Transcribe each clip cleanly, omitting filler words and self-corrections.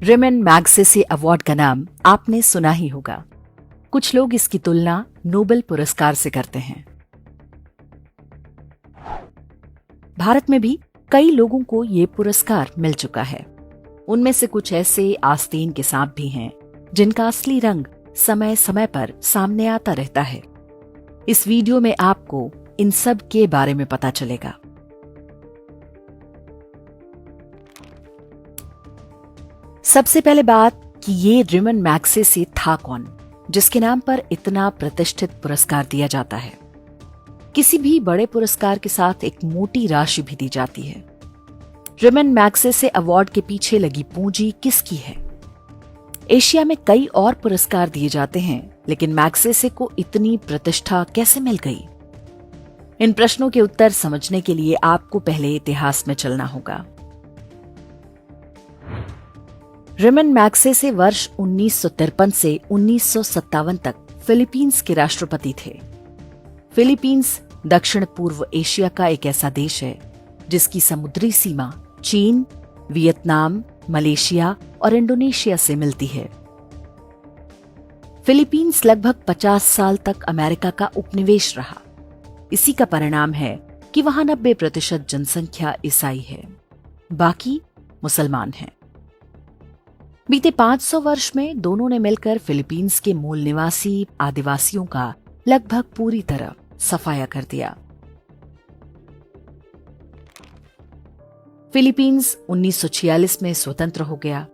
Ramon Magsaysay award का नाम आपने सुना ही होगा। कुछ लोग इसकी तुलना नोबेल पुरस्कार से करते हैं। भारत में भी कई लोगों को ये पुरस्कार मिल चुका है। उनमें से कुछ ऐसे आस्तीन के सांप भी हैं जिनका असली रंग समय समय पर सामने आता रहता है। इस वीडियो में आपको इन सब के बारे में पता चलेगा। सबसे पहले बात कि ये रेमन मैग्सेसे था कौन, जिसके नाम पर इतना प्रतिष्ठित पुरस्कार दिया जाता है। किसी भी बड़े पुरस्कार के साथ एक मोटी राशि भी दी जाती है। रेमन मैग्सेसे अवार्ड के पीछे लगी पूंजी किसकी है? एशिया में कई और पुरस्कार दिए जाते हैं, लेकिन मैग्सेसे को इतनी प्रतिष्ठा कैसे मिल गई? इन प्रश्नों के उत्तर समझने के लिए आपको पहले इतिहास में चलना होगा। रेमन मैग्सेसे वर्ष 1953 से 1957 तक फिलीपींस के राष्ट्रपति थे। फिलीपींस दक्षिण पूर्व एशिया का एक ऐसा देश है जिसकी समुद्री सीमा चीन, वियतनाम, मलेशिया और इंडोनेशिया से मिलती है। फिलीपींस लगभग 50 साल तक अमेरिका का उपनिवेश रहा। इसी का परिणाम है कि वहां 90% जनसंख्या ईसाई है, बाकी मुसलमान हैं। बीते 500 वर्ष में दोनों ने मिलकर फिलीपींस के मूल निवासी आदिवासियों का लगभग पूरी तरह सफाया कर दिया। फिलीपींस 1946 में स्वतंत्र हो गया।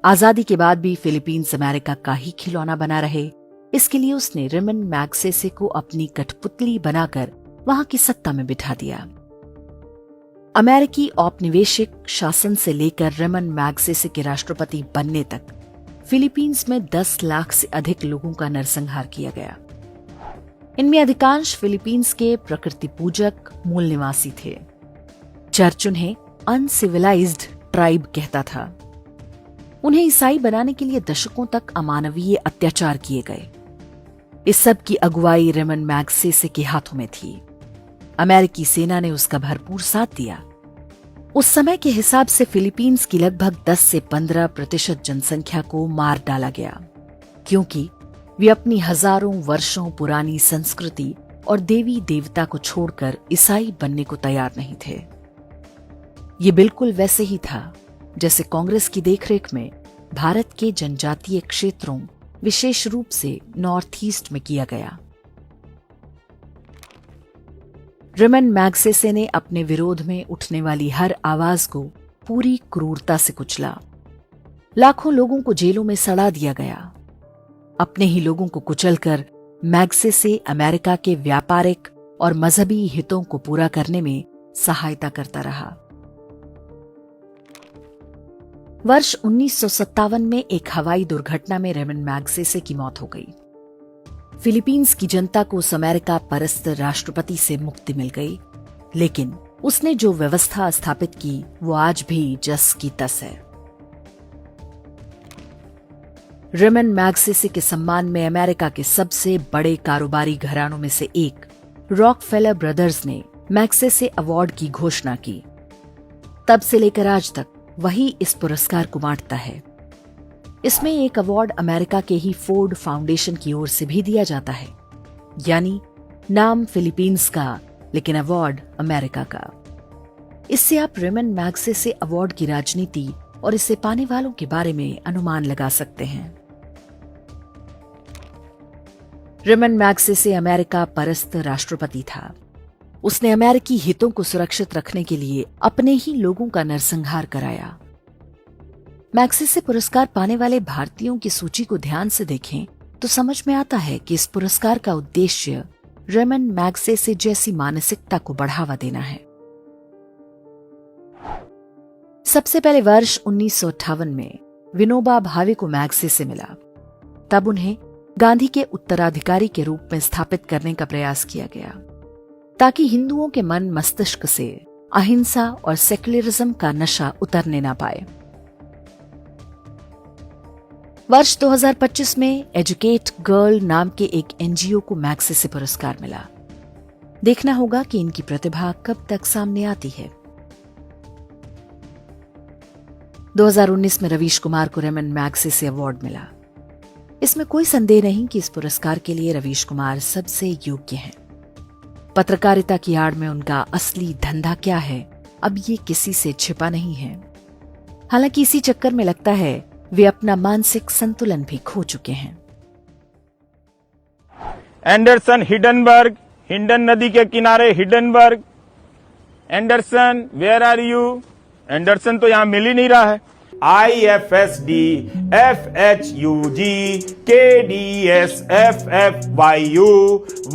आजादी के बाद भी फिलीपींस अमेरिका का ही खिलौना बना रहे, इसके लिए उसने रेमन मैग्सेसे को अपनी कठपुतली बनाकर वहां की सत्ता में बिठा दिया। अमेरिकी औपनिवेशिक शासन से लेकर रेमन मैग्सेसे के राष्ट्रपति बनने तक फिलीपींस में 10 लाख से अधिक लोगों का नरसंहार किया गया। इनमें अधिकांश फिलीपींस के प्रकृति पूजक मूल निवासी थे। चर्च उन्हें अनसिविलाइज्ड ट्राइब कहता था। उन्हें ईसाई बनाने के लिए दशकों तक अमानवीय अत्याचार किए गए। इस सब की अगुवाई रेमन मैग्सेसे के हाथों में थी। अमेरिकी सेना ने उसका भरपूर साथ दिया। उस समय के हिसाब से फिलीपींस की लगभग 10 से 15% जनसंख्या को मार डाला गया, क्योंकि वे अपनी हजारों वर्षों पुरानी संस्कृति और देवी देवता को छोड़कर ईसाई बनने को तैयार नहीं थे। ये बिल्कुल वैसे ही था जैसे कांग्रेस की देखरेख में भारत के जनजातीय क्षेत्रों, विशेष रूप से नॉर्थ ईस्ट में किया गया। रेमन मैग्सेसे ने अपने विरोध में उठने वाली हर आवाज को पूरी क्रूरता से कुचला। लाखों लोगों को जेलों में सड़ा दिया गया। अपने ही लोगों को कुचलकर मैग्सेसे अमेरिका के व्यापारिक और मजहबी हितों को पूरा करने में सहायता करता रहा। वर्ष 1957 में एक हवाई दुर्घटना में रेमन मैग्सेसे की मौत हो गई। फिलीपींस की जनता को उस अमेरिका परस्त राष्ट्रपति से मुक्ति मिल गई, लेकिन उसने जो व्यवस्था स्थापित की वो आज भी जस की तस है। रेमन मैग्सेसे के सम्मान में अमेरिका के सबसे बड़े कारोबारी घरानों में से एक रॉकफेलर ब्रदर्स ने मैग्सेसे अवार्ड की घोषणा की। तब से लेकर आज तक वही इस पुरस्कार को बांटता है। इसमें एक अवार्ड अमेरिका के ही फोर्ड फाउंडेशन की ओर से भी दिया जाता है, यानी नाम फिलीपींस का लेकिन अवार्ड अमेरिका का। इससे आप रेमन मैग्सेसे अवार्ड की राजनीति और इसे पाने वालों के बारे में अनुमान लगा सकते हैं। रेमन मैग्सेसे अमेरिका परस्त राष्ट्रपति था। उसने अमेरिकी हितों को सुरक्षित रखने के लिए अपने ही लोगों का नरसंहार कराया। मैग्सेसे पुरस्कार पाने वाले भारतीयों की सूची को ध्यान से देखें तो समझ में आता है कि इस पुरस्कार का उद्देश्य रेमन मैग्सेसे जैसी मानसिकता को बढ़ावा देना है। सबसे पहले वर्ष 1958 में विनोबा भावे को मैग्सेसे मिला। तब उन्हें गांधी के उत्तराधिकारी के रूप में स्थापित करने का प्रयास किया गया, ताकि हिंदुओं के मन मस्तिष्क से अहिंसा और सेक्युलरिज्म का नशा उतरने ना पाए। वर्ष 2025 में एजुकेट गर्ल नाम के एक एनजीओ को मैग्सेसे पुरस्कार मिला। देखना होगा कि इनकी प्रतिभा कब तक सामने आती है। 2019 में रवीश कुमार को रेमन मैग्सेसे अवार्ड मिला। इसमें कोई संदेह नहीं कि इस पुरस्कार के लिए रवीश कुमार सबसे योग्य हैं। पत्रकारिता की आड़ में उनका असली धंधा क्या है, अब ये किसी से छिपा नहीं है। हालांकि इसी चक्कर में लगता है वे अपना मानसिक संतुलन भी खो चुके हैं। एंडरसन हिडनबर्ग, हिंडन नदी के किनारे Hindenburg. Anderson, where are you? Anderson तो यहां मिल ही नहीं रहा है। IFSD, FHUG, KDS, FFYU,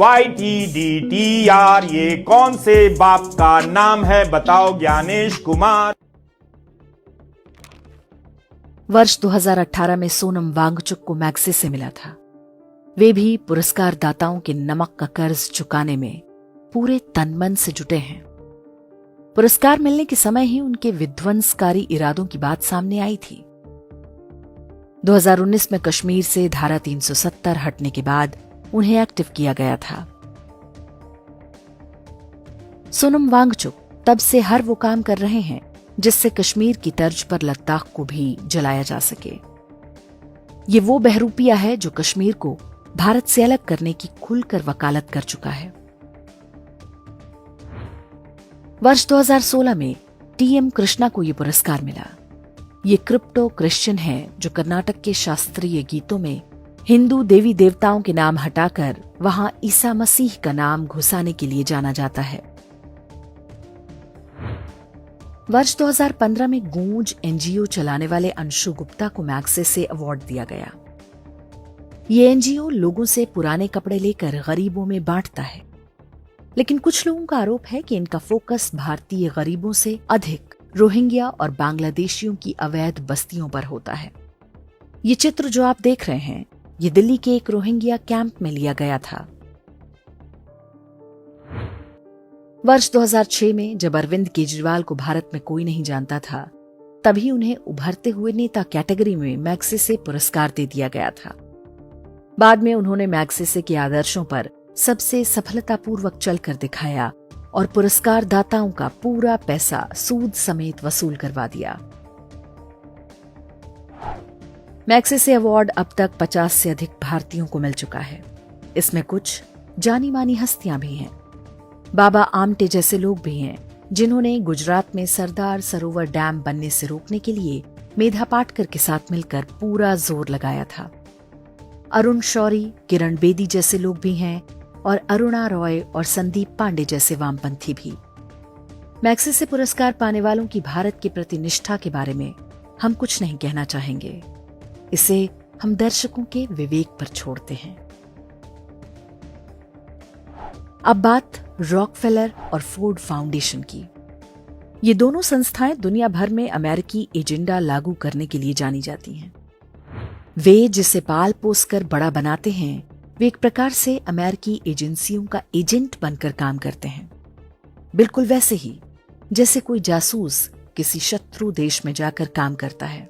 YTDTR, ये कौन से बाप का नाम है बताओ ज्ञानेश कुमार। वर्ष 2018 में सोनम वांगचुक को मैग्सेसे मिला था। वे भी पुरस्कार दाताओं के नमक का कर्ज चुकाने में पूरे तन मन से जुटे हैं। पुरस्कार मिलने के समय ही उनके विध्वंसकारी इरादों की बात सामने आई थी। 2019 में कश्मीर से धारा 370 हटने के बाद उन्हें एक्टिव किया गया था। सोनम वांगचुक तब से हर वो काम कर रहे हैं जिससे कश्मीर की तर्ज पर लद्दाख को भी जलाया जा सके। ये वो बहरूपिया है जो कश्मीर को भारत से अलग करने की खुलकर वकालत कर चुका है। वर्ष 2016 में TM कृष्णा को यह पुरस्कार मिला। ये क्रिप्टो क्रिश्चियन है जो कर्नाटक के शास्त्रीय गीतों में हिंदू देवी देवताओं के नाम हटाकर वहां ईसा मसीह का नाम घुसाने के लिए जाना जाता है। वर्ष 2015 में गूंज NGO चलाने वाले अंशु गुप्ता को मैग्सेसे अवार्ड दिया गया। ये NGO लोगों से पुराने कपड़े लेकर गरीबों में बांटता है, लेकिन कुछ लोगों का आरोप है कि इनका फोकस भारतीय गरीबों से अधिक रोहिंग्या और बांग्लादेशियों की अवैध बस्तियों पर होता है। ये चित्र जो आप देख रहे हैं, ये दिल्ली के एक रोहिंग्या कैंप में लिया गया था। वर्ष 2006 में जब अरविंद केजरीवाल को भारत में कोई नहीं जानता था, तभी उन्हें उभरते हुए नेता कैटेगरी में मैग्सेसे पुरस्कार दे दिया गया था। बाद में उन्होंने मैग्सेसे के आदर्शों पर सबसे सफलतापूर्वक चलकर दिखाया और पुरस्कार दाताओं का पूरा पैसा सूद समेत वसूल करवा दिया। मैग्सेसे अवार्ड अब तक 50 से अधिक भारतीयों को मिल चुका है। इसमें कुछ जानी मानी हस्तियां भी हैं। बाबा आमटे जैसे लोग भी हैं जिन्होंने गुजरात में सरदार सरोवर डैम बनने से रोकने के लिए मेधा पाटकर के साथ मिलकर पूरा जोर लगाया था। अरुण शौरी, किरण बेदी जैसे लोग भी हैं और अरुणा रॉय और संदीप पांडे जैसे वामपंथी भी। मैग्सेसे पुरस्कार पाने वालों की भारत के प्रति निष्ठा के बारे में हम कुछ नहीं कहना चाहेंगे। इसे हम दर्शकों के विवेक पर छोड़ते हैं। अब बात रॉकफेलर और फोर्ड फाउंडेशन की। ये दोनों संस्थाएं दुनिया भर में अमेरिकी एजेंडा लागू करने के लिए जानी जाती हैं। वे जिसे पाल पोस कर बड़ा बनाते हैं, वे एक प्रकार से अमेरिकी एजेंसियों का एजेंट बनकर काम करते हैं। बिल्कुल वैसे ही जैसे कोई जासूस किसी शत्रु देश में जाकर काम करता है।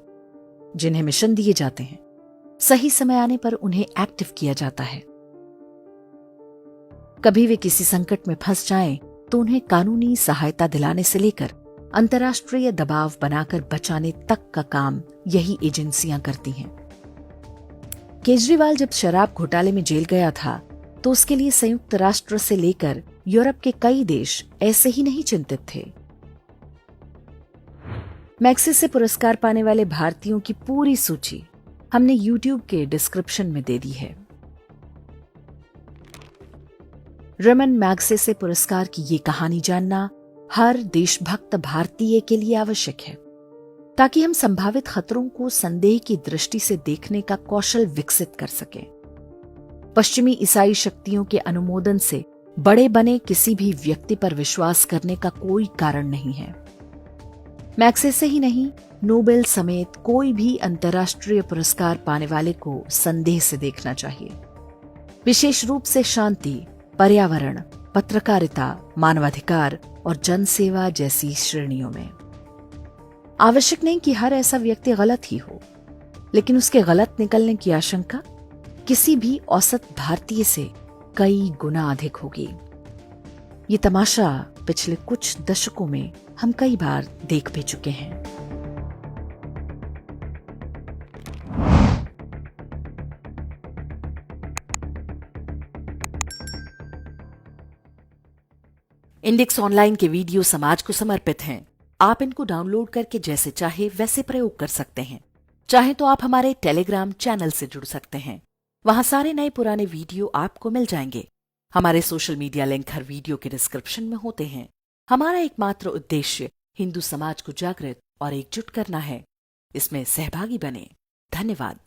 जिन्हें मिशन दिए जाते हैं, सही समय आने पर उन्हें एक्टिव किया जाता है। कभी वे किसी संकट में फंस जाएं, तो उन्हें कानूनी सहायता दिलाने से लेकर अंतर्राष्ट्रीय दबाव बनाकर बचाने तक का काम यही एजेंसियां करती हैं। केजरीवाल जब शराब घोटाले में जेल गया था, तो उसके लिए संयुक्त राष्ट्र से लेकर यूरोप के कई देश ऐसे ही नहीं चिंतित थे। मैग्सेसे पुरस्कार पाने वाले भारतीयों की पूरी सूची हमने YouTube के डिस्क्रिप्शन में दे दी है। रेमन मैग्सेसे पुरस्कार की ये कहानी जानना हर देशभक्त भारतीय के लिए आवश्यक है, ताकि हम संभावित खतरों को संदेह की दृष्टि से देखने का कौशल विकसित कर सकें। पश्चिमी ईसाई शक्तियों के अनुमोदन से बड़े बने किसी भी व्यक्ति पर विश्वास करने का कोई कारण नहीं है। मैग्सेसे ही नहीं, नोबेल समेत कोई भी अंतर्राष्ट्रीय पुरस्कार पाने वाले को संदेह से देखना चाहिए, विशेष रूप से शांति, पर्यावरण, पत्रकारिता, मानवाधिकार और जनसेवा जैसी श्रेणियों में। आवश्यक नहीं कि हर ऐसा व्यक्ति गलत ही हो, लेकिन उसके गलत निकलने की आशंका किसी भी औसत भारतीय से कई गुना अधिक होगी। ये तमाशा पिछले कुछ दशकों में हम कई बार देख भी चुके हैं। इंडेक्स ऑनलाइन के वीडियो समाज को समर्पित हैं। आप इनको डाउनलोड करके जैसे चाहे वैसे प्रयोग कर सकते हैं। चाहे तो आप हमारे टेलीग्राम चैनल से जुड़ सकते हैं। वहां सारे नए पुराने वीडियो आपको मिल जाएंगे। हमारे सोशल मीडिया लिंक हर वीडियो के डिस्क्रिप्शन में होते हैं। हमारा एकमात्र उद्देश्य हिंदू समाज को जागृत और एकजुट करना है। इसमें सहभागी बने। धन्यवाद।